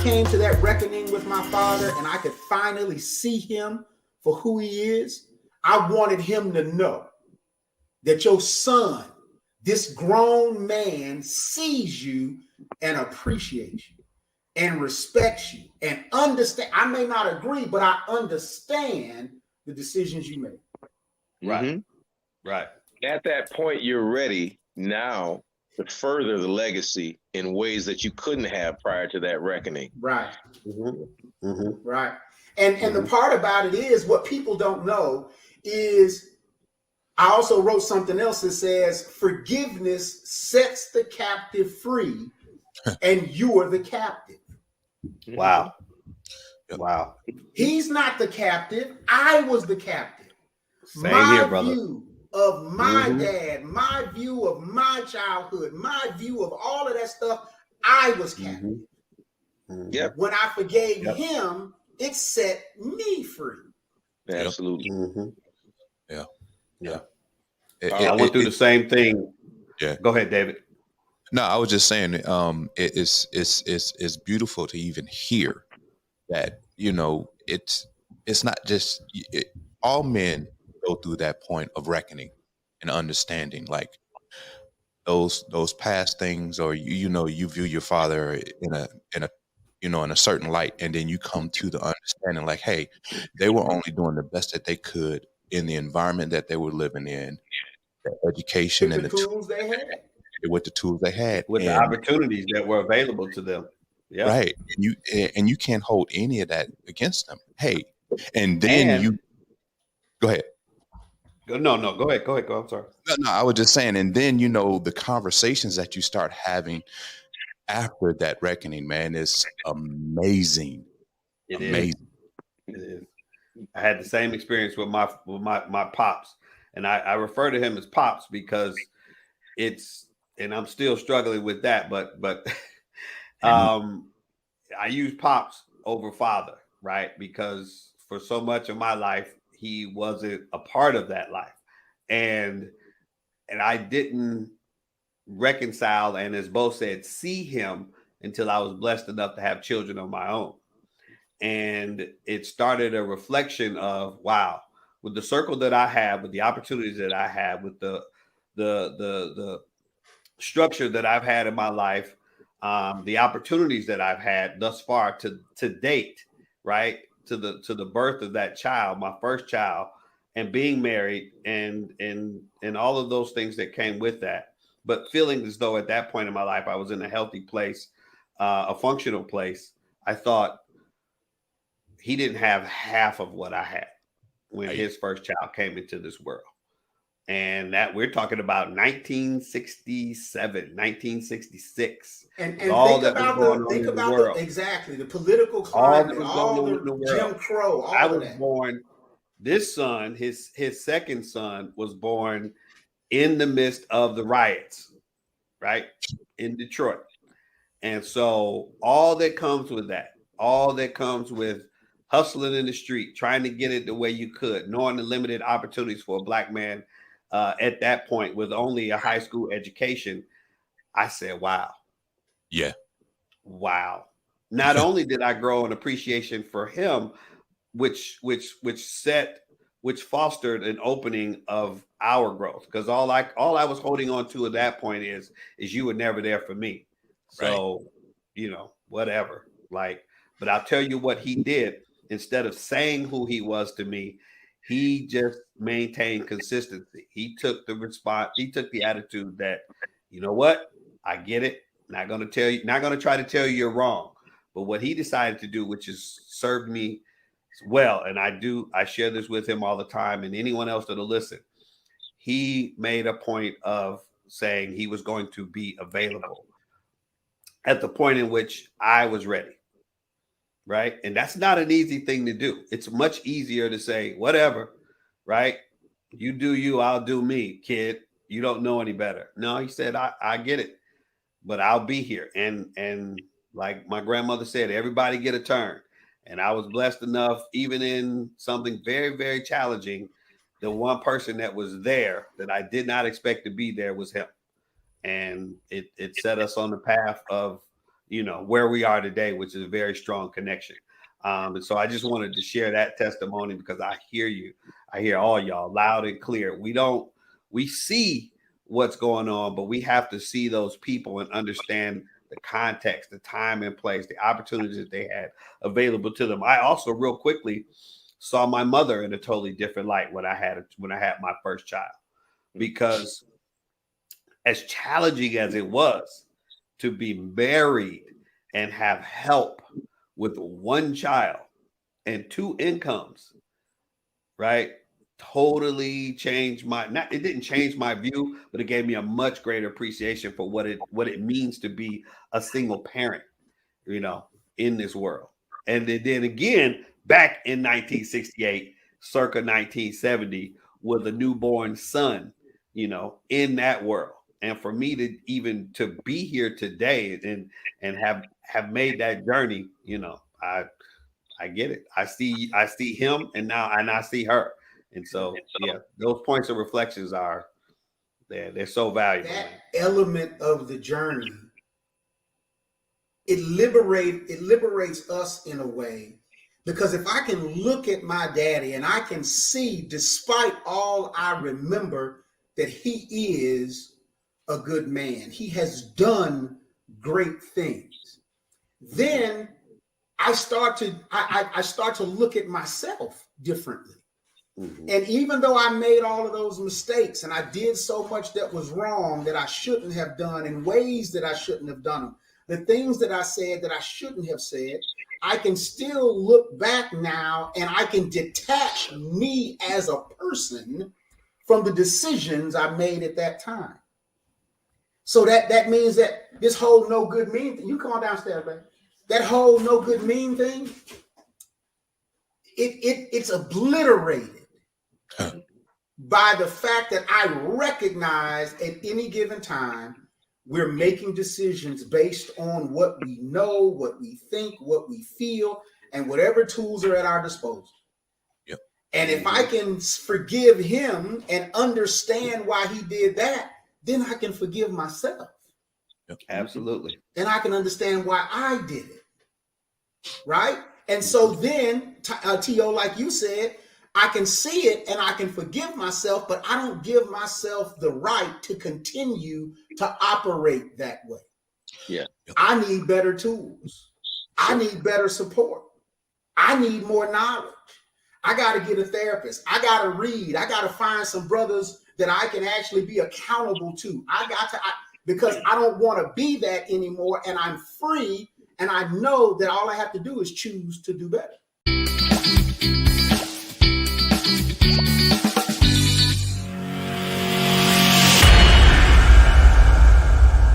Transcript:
came to that reckoning with my father and I could finally see him for who he is, I wanted him to know that your son, this grown man, sees you and appreciates you and respects you and understand. I may not agree, but I understand the decisions you make. Right. Mm-hmm. Right. At that point, you're ready now to further the legacy in ways that you couldn't have prior to that reckoning. Right. Mm-hmm. Mm-hmm. Right. And the part about it is, what people don't know is, I also wrote something else that says forgiveness sets the captive free and you are the captive. Wow. Wow. He's not the captive. I was the captive. Same my here, brother. View of my dad, my view of my childhood, my view of all of that stuff, I was captive. Yep. When I forgave him, it set me free. Absolutely. Yeah. Yeah. I went through the same thing. Yeah. Go ahead, David. No, I was just saying, it's beautiful to even hear that, you know, it's not just all men go through that point of reckoning and understanding, like those past things, or you view your father in a certain light, and then you come to the understanding, like, hey, they were only doing the best that they could in the environment that they were living in, the education and the tools they had. With the tools they had, with the opportunities that were available to them. Yeah. Right. And you can't hold any of that against them. Hey, and then you go ahead. No, go ahead. Go. I'm sorry. No, I was just saying, and then, you know, the conversations that you start having after that reckoning, man, is amazing. It is. I had the same experience with my pops, and I refer to him as Pops because and I'm still struggling with that, but I use Pops over father, right? Because for so much of my life, he wasn't a part of that life. And I didn't reconcile, and as Bo said, see him until I was blessed enough to have children of my own. And it started a reflection of, wow, with the circle that I have, with the opportunities that I have, with the structure that I've had in my life, the opportunities that I've had thus far to date, right, to the birth of that child, my first child, and being married, and all of those things that came with that, but feeling as though at that point in my life I was in a healthy place, a functional place. I thought he didn't have half of what I had when his first child came into this world. And that we're talking about 1967, 1966. And all think about exactly the political climate, all the Jim Crow. I was born. This son, his second son, was born in the midst of the riots, right, in Detroit. And so all that comes with that, all that comes with hustling in the street, trying to get it the way you could, knowing the limited opportunities for a Black man at that point with only a high school education, I said, wow. Yeah. Wow. Not only did I grow an appreciation for him, which fostered an opening of our growth. Because all I was holding on to at that point is you were never there for me. So, you know, whatever. But I'll tell you what he did. Instead of saying who he was to me, he just maintained consistency. He took the response. He took the attitude that, you know what? I get it. Not going to try to tell you you're wrong. But what he decided to do, which has served me well, and I share this with him all the time, and anyone else that'll listen, he made a point of saying he was going to be available at the point in which I was ready. Right. And that's not an easy thing to do. It's much easier to say, whatever, right? You do you, I'll do me, kid. You don't know any better. No, he said, I get it, but I'll be here. And like my grandmother said, everybody get a turn. And I was blessed enough, even in something very, very challenging, the one person that was there that I did not expect to be there was him. And it set us on the path of you know, where we are today, which is a very strong connection. And so I just wanted to share that testimony because I hear you. I hear all y'all loud and clear. We see what's going on, but we have to see those people and understand the context, the time and place, the opportunities that they had available to them. I also real quickly saw my mother in a totally different light when I had my first child, because as challenging as it was to be married and have help with one child and two incomes, right? Totally changed it didn't change my view, but it gave me a much greater appreciation for what it means to be a single parent, you know, in this world. And then again, back in 1968, circa 1970, with a newborn son, you know, in that world. And for me to be here today and have made that journey, you know, I get it. I see him and I see her. And so, yeah, those points of reflections they're so valuable. That element of the journey, it liberates us in a way, because if I can look at my daddy and I can see, despite all I remember, that he is a good man, he has done great things, then I start to look at myself differently. Mm-hmm. And even though I made all of those mistakes and I did so much that was wrong that I shouldn't have done, in ways that I shouldn't have done them, the things that I said that I shouldn't have said, I can still look back now and I can detach me as a person from the decisions I made at that time. So that means that this whole no good mean thing, you come on downstairs, baby. That whole no good mean thing, it's obliterated by the fact that I recognize at any given time we're making decisions based on what we know, what we think, what we feel, and whatever tools are at our disposal. Yep. And if I can forgive him and understand why he did that, then I can forgive myself. Yep. Absolutely. And I can understand why I did it. Right? And so then, T.O., like you said, I can see it and I can forgive myself, but I don't give myself the right to continue to operate that way. Yeah. I need better tools. I need better support. I need more knowledge. I got to get a therapist. I got to read. I got to find some brothers that I can actually be accountable to. Because I don't want to be that anymore, and I'm free, and I know that all I have to do is choose to do better.